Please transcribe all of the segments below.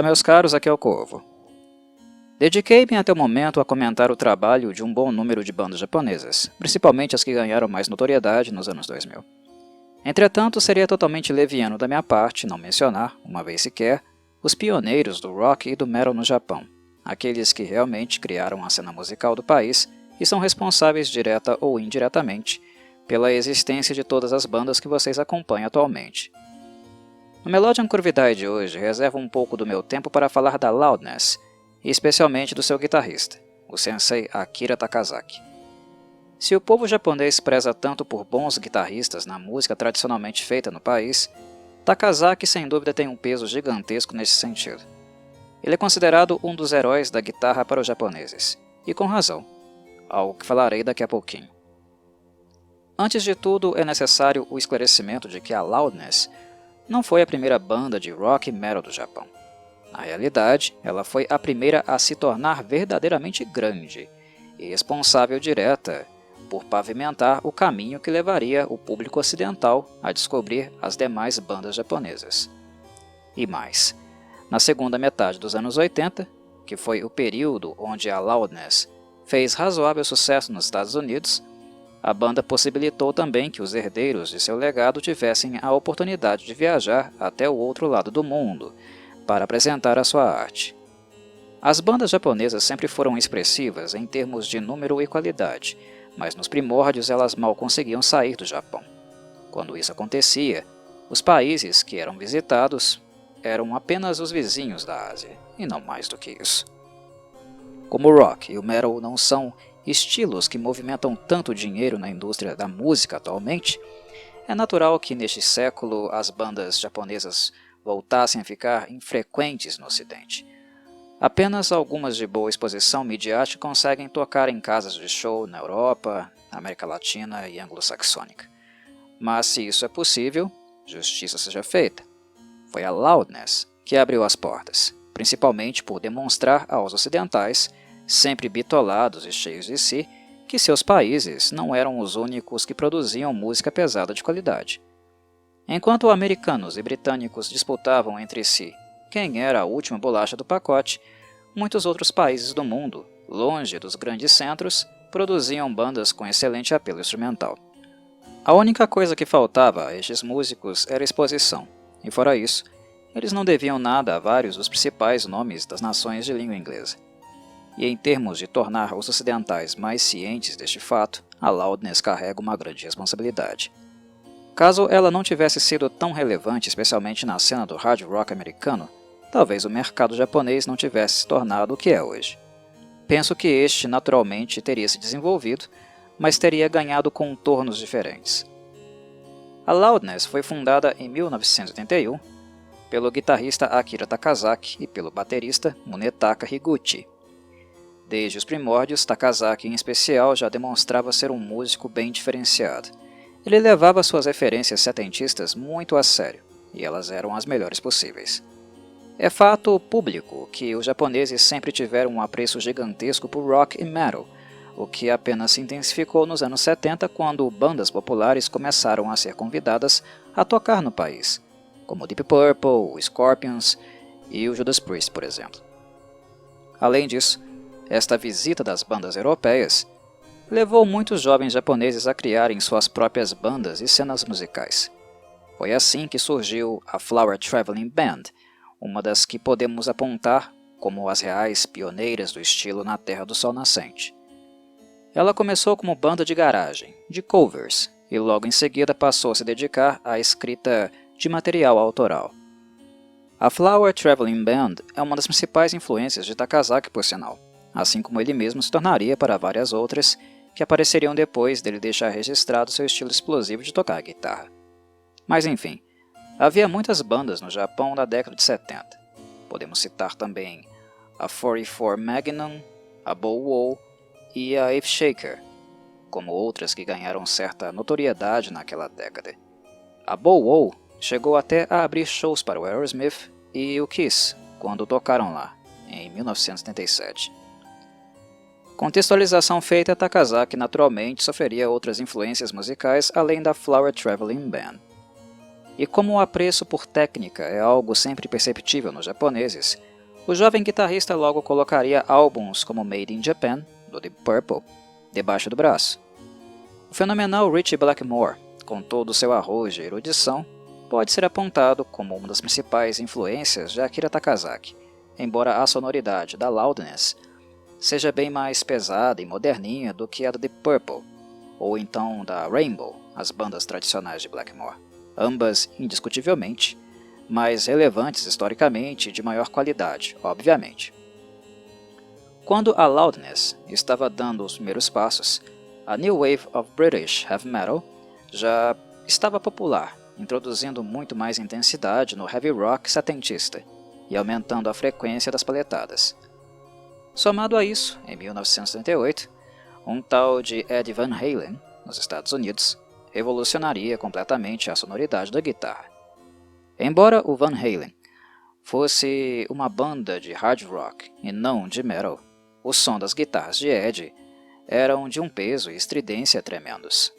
Olá meus caros, aqui é o Corvo. Dediquei-me até o momento a comentar o trabalho de um bom número de bandas japonesas, principalmente as que ganharam mais notoriedade nos anos 2000. Entretanto, seria totalmente leviano da minha parte não mencionar, uma vez sequer, os pioneiros do rock e do metal no Japão, aqueles que realmente criaram a cena musical do país e são responsáveis direta ou indiretamente pela existência de todas as bandas que vocês acompanham atualmente. No Melodian Curvidai de hoje, reservo um pouco do meu tempo para falar da Loudness, e especialmente do seu guitarrista, o sensei Akira Takasaki. Se o povo japonês preza tanto por bons guitarristas na música tradicionalmente feita no país, Takasaki sem dúvida tem um peso gigantesco nesse sentido. Ele é considerado um dos heróis da guitarra para os japoneses, e com razão, algo que falarei daqui a pouquinho. Antes de tudo, é necessário o esclarecimento de que a Loudness não foi a primeira banda de rock e metal do Japão. Na realidade, ela foi a primeira a se tornar verdadeiramente grande e responsável direta por pavimentar o caminho que levaria o público ocidental a descobrir as demais bandas japonesas. E mais, na segunda metade dos anos 80, que foi o período onde a Loudness fez razoável sucesso nos Estados Unidos, a banda possibilitou também que os herdeiros de seu legado tivessem a oportunidade de viajar até o outro lado do mundo para apresentar a sua arte. As bandas japonesas sempre foram expressivas em termos de número e qualidade, mas nos primórdios elas mal conseguiam sair do Japão. Quando isso acontecia, os países que eram visitados eram apenas os vizinhos da Ásia, e não mais do que isso. Como o rock e o metal não são estilos que movimentam tanto dinheiro na indústria da música atualmente, é natural que neste século as bandas japonesas voltassem a ficar infrequentes no Ocidente. Apenas algumas de boa exposição midiática conseguem tocar em casas de show na Europa, América Latina e Anglo-Saxônica. Mas se isso é possível, justiça seja feita. Foi a Loudness que abriu as portas, principalmente por demonstrar aos ocidentais, sempre bitolados e cheios de si, que seus países não eram os únicos que produziam música pesada de qualidade. Enquanto americanos e britânicos disputavam entre si quem era a última bolacha do pacote, muitos outros países do mundo, longe dos grandes centros, produziam bandas com excelente apelo instrumental. A única coisa que faltava a estes músicos era exposição, e fora isso, eles não deviam nada a vários dos principais nomes das nações de língua inglesa. E em termos de tornar os ocidentais mais cientes deste fato, a Loudness carrega uma grande responsabilidade. Caso ela não tivesse sido tão relevante, especialmente na cena do hard rock americano, talvez o mercado japonês não tivesse se tornado o que é hoje. Penso que este naturalmente teria se desenvolvido, mas teria ganhado contornos diferentes. A Loudness foi fundada em 1981 pelo guitarrista Akira Takasaki e pelo baterista Munetaka Higuchi. Desde os primórdios, Takasaki em especial já demonstrava ser um músico bem diferenciado. Ele levava suas referências setentistas muito a sério, e elas eram as melhores possíveis. É fato público que os japoneses sempre tiveram um apreço gigantesco por rock e metal, o que apenas se intensificou nos anos 70 quando bandas populares começaram a ser convidadas a tocar no país, como Deep Purple, o Scorpions e o Judas Priest, por exemplo. Além disso, esta visita das bandas europeias levou muitos jovens japoneses a criarem suas próprias bandas e cenas musicais. Foi assim que surgiu a Flower Traveling Band, uma das que podemos apontar como as reais pioneiras do estilo na Terra do Sol Nascente. Ela começou como banda de garagem, de covers, e logo em seguida passou a se dedicar à escrita de material autoral. A Flower Traveling Band é uma das principais influências de Takasaki, por sinal, assim como ele mesmo se tornaria para várias outras que apareceriam depois dele deixar registrado seu estilo explosivo de tocar guitarra. Mas enfim, havia muitas bandas no Japão na década de 70. Podemos citar também a 44 Magnum, a Bow Wow e a Earth Shaker, como outras que ganharam certa notoriedade naquela década. A Bow Wow chegou até a abrir shows para o Aerosmith e o Kiss, quando tocaram lá, em 1977. Contextualização feita, Takasaki naturalmente sofreria outras influências musicais além da Flower Traveling Band. E como o apreço por técnica é algo sempre perceptível nos japoneses, O jovem guitarrista logo colocaria álbuns como Made in Japan, do Deep Purple, debaixo do braço. O fenomenal Ritchie Blackmore, com todo o seu arrojo e erudição, pode ser apontado como uma das principais influências de Akira Takasaki, embora a sonoridade da Loudness seja bem mais pesada e moderninha do que a do Deep Purple, ou então da Rainbow, as bandas tradicionais de Blackmore, ambas indiscutivelmente mais relevantes historicamente e de maior qualidade, obviamente. Quando a Loudness estava dando os primeiros passos, a New Wave of British Heavy Metal já estava popular, introduzindo muito mais intensidade no heavy rock setentista e aumentando a frequência das palhetadas. Somado a isso, em 1938, um tal de Eddie Van Halen, nos Estados Unidos, revolucionaria completamente a sonoridade da guitarra. Embora o Van Halen fosse uma banda de hard rock e não de metal, o som das guitarras de Eddie eram de um peso e estridência tremendos.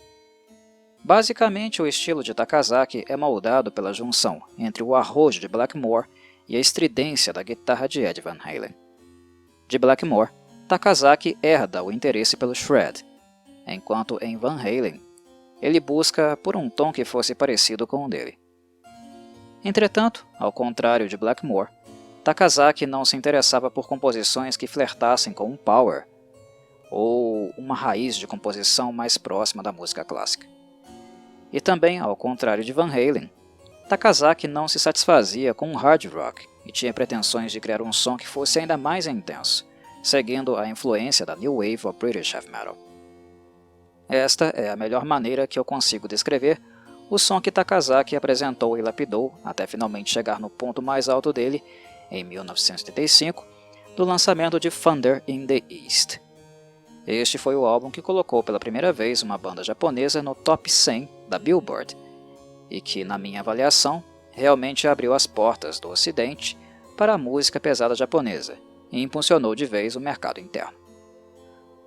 Basicamente, o estilo de Takasaki é moldado pela junção entre o arrojo de Blackmore e a estridência da guitarra de Eddie Van Halen. De Blackmore, Takasaki herda o interesse pelo shred, enquanto em Van Halen, ele busca por um tom que fosse parecido com o dele. Entretanto, ao contrário de Blackmore, Takasaki não se interessava por composições que flertassem com um power ou uma raiz de composição mais próxima da música clássica. E também, ao contrário de Van Halen, Takasaki não se satisfazia com um hard rock e tinha pretensões de criar um som que fosse ainda mais intenso, seguindo a influência da New Wave of British Heavy Metal. Esta é a melhor maneira que eu consigo descrever o som que Takasaki apresentou e lapidou até finalmente chegar no ponto mais alto dele, em 1975, do lançamento de Thunder in the East. Este foi o álbum que colocou pela primeira vez uma banda japonesa no top 100 da Billboard, e que, na minha avaliação, realmente abriu as portas do Ocidente para a música pesada japonesa e impulsionou de vez o mercado interno.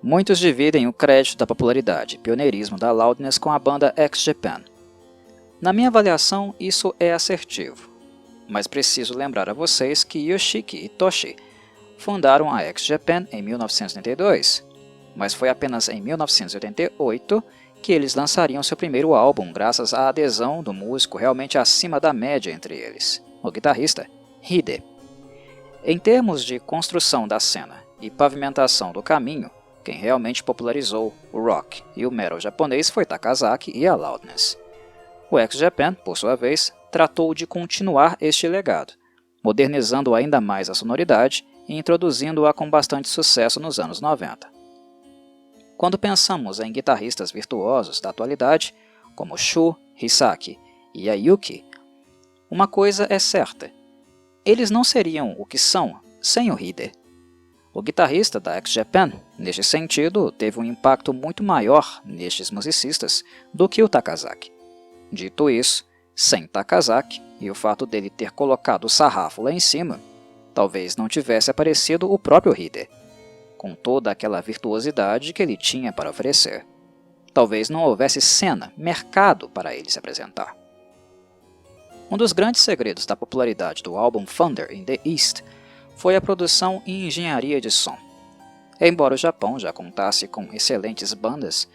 Muitos dividem o crédito da popularidade e pioneirismo da Loudness com a banda X-Japan. Na minha avaliação, isso é assertivo, mas preciso lembrar a vocês que Yoshiki e Toshi fundaram a X-Japan em 1982, mas foi apenas em 1988 que eles lançariam seu primeiro álbum graças à adesão do músico realmente acima da média entre eles, o guitarrista Hide. Em termos de construção da cena e pavimentação do caminho, quem realmente popularizou o rock e o metal japonês foi Takasaki e a Loudness. O X-Japan, por sua vez, tratou de continuar este legado, modernizando ainda mais a sonoridade e introduzindo-a com bastante sucesso nos anos 90. Quando pensamos em guitarristas virtuosos da atualidade, como Shu, Hisaki e Ayuki, uma coisa é certa: eles não seriam o que são sem o Hide. O guitarrista da X-Japan, neste sentido, teve um impacto muito maior nestes musicistas do que o Takasaki. Dito isso, sem Takasaki e o fato dele ter colocado o sarrafo lá em cima, talvez não tivesse aparecido o próprio Hide, com toda aquela virtuosidade que ele tinha para oferecer. Talvez não houvesse cena, mercado para ele se apresentar. Um dos grandes segredos da popularidade do álbum Thunder in the East foi a produção e engenharia de som. Embora o Japão já contasse com excelentes bandas,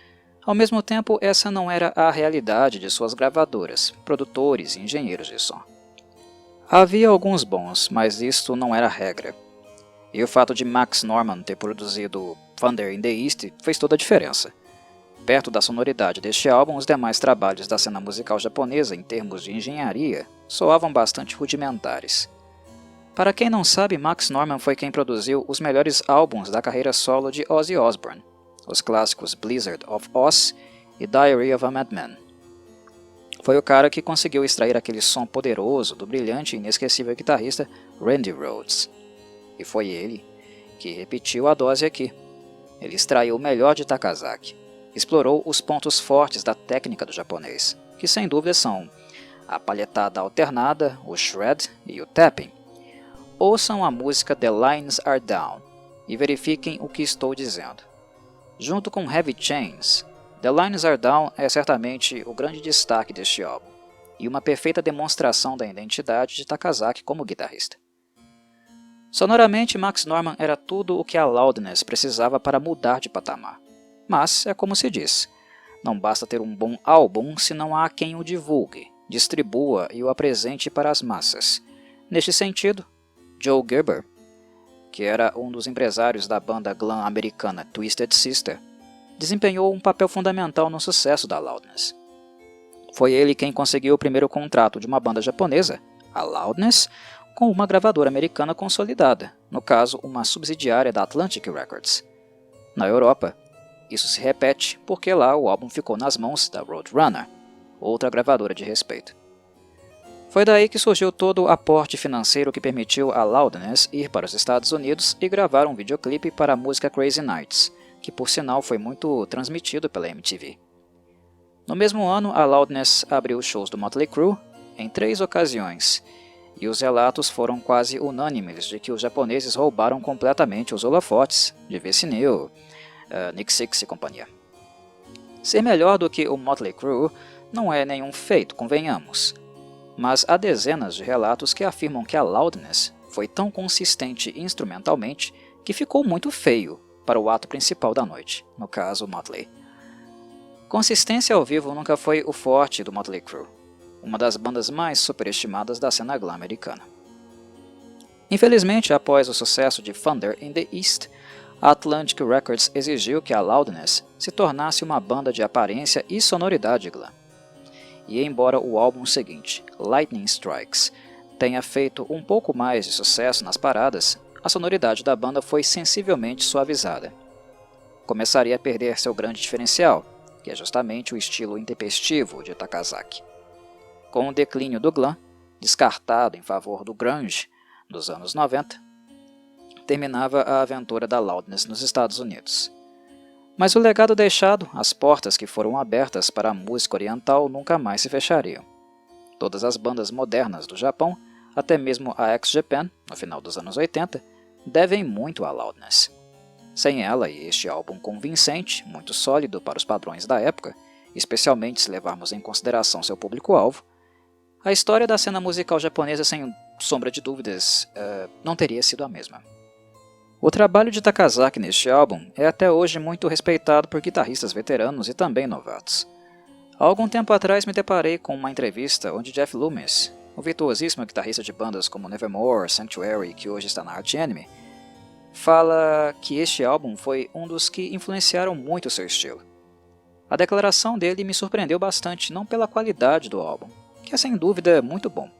ao mesmo tempo essa não era a realidade de suas gravadoras, produtores e engenheiros de som. Havia alguns bons, mas isto não era a regra. E o fato de Max Norman ter produzido Thunder in the East fez toda a diferença. Perto da sonoridade deste álbum, os demais trabalhos da cena musical japonesa em termos de engenharia soavam bastante rudimentares. Para quem não sabe, Max Norman foi quem produziu os melhores álbuns da carreira solo de Ozzy Osbourne, os clássicos Blizzard of Ozz e Diary of a Madman. Foi o cara que conseguiu extrair aquele som poderoso do brilhante e inesquecível guitarrista Randy Rhoads. E foi ele que repetiu a dose aqui. Ele extraiu o melhor de Takasaki, explorou os pontos fortes da técnica do japonês, que sem dúvida são a palhetada alternada, o shred e o tapping. Ouçam a música The Lines Are Down e verifiquem o que estou dizendo. Junto com Heavy Chains, The Lines Are Down é certamente o grande destaque deste álbum e uma perfeita demonstração da identidade de Takasaki como guitarrista. Sonoramente, Max Norman era tudo o que a Loudness precisava para mudar de patamar. Mas, é como se diz, não basta ter um bom álbum se não há quem o divulgue, distribua e o apresente para as massas. Neste sentido, Joe Gerber, que era um dos empresários da banda glam americana Twisted Sister, desempenhou um papel fundamental no sucesso da Loudness. Foi ele quem conseguiu o primeiro contrato de uma banda japonesa, a Loudness, com uma gravadora americana consolidada, no caso uma subsidiária da Atlantic Records. Na Europa, isso se repete porque lá o álbum ficou nas mãos da Roadrunner, outra gravadora de respeito. Foi daí que surgiu todo o aporte financeiro que permitiu a Loudness ir para os Estados Unidos e gravar um videoclipe para a música Crazy Nights, que por sinal foi muito transmitido pela MTV. No mesmo ano, a Loudness abriu shows do Motley Crue em 3 ocasiões, e os relatos foram quase unânimes de que os japoneses roubaram completamente os holofotes de Vince Neil, Nick Six e companhia. Ser melhor do que o Motley Crue não é nenhum feito, convenhamos, mas há dezenas de relatos que afirmam que a Loudness foi tão consistente instrumentalmente que ficou muito feio para o ato principal da noite, no caso Motley. Consistência ao vivo nunca foi o forte do Motley Crue, uma das bandas mais superestimadas da cena glam americana. Infelizmente, após o sucesso de Thunder in the East, a Atlantic Records exigiu que a Loudness se tornasse uma banda de aparência e sonoridade glam. E embora o álbum seguinte, Lightning Strikes, tenha feito um pouco mais de sucesso nas paradas, a sonoridade da banda foi sensivelmente suavizada. Começaria a perder seu grande diferencial, que é justamente o estilo intempestivo de Takasaki. Com o declínio do glam, descartado em favor do grunge dos anos 90, terminava a aventura da Loudness nos Estados Unidos. Mas o legado deixado, as portas que foram abertas para a música oriental nunca mais se fechariam. Todas as bandas modernas do Japão, até mesmo a X-Japan, no final dos anos 80, devem muito à Loudness. Sem ela e este álbum convincente, muito sólido para os padrões da época, especialmente se levarmos em consideração seu público-alvo, a história da cena musical japonesa, sem sombra de dúvidas, não teria sido a mesma. O trabalho de Takasaki neste álbum é até hoje muito respeitado por guitarristas veteranos e também novatos. Há algum tempo atrás me deparei com uma entrevista onde Jeff Loomis, o virtuosíssimo guitarrista de bandas como Nevermore, Sanctuary, que hoje está na Arch Enemy, fala que este álbum foi um dos que influenciaram muito seu estilo. A declaração dele me surpreendeu bastante, não pela qualidade do álbum, que é sem dúvida muito bom,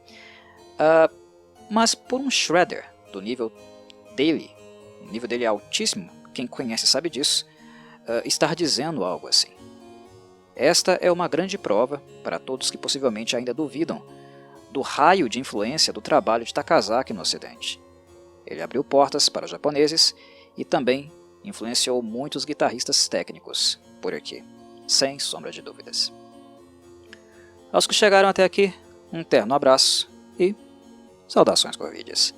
mas por um shredder do nível dele, o nível dele é altíssimo, quem conhece sabe disso, estar dizendo algo assim. Esta é uma grande prova, para todos que possivelmente ainda duvidam, do raio de influência do trabalho de Takasaki no Ocidente. Ele abriu portas para os japoneses e também influenciou muitos guitarristas técnicos por aqui, sem sombra de dúvidas. Aos que chegaram até aqui, um terno abraço e saudações corvides.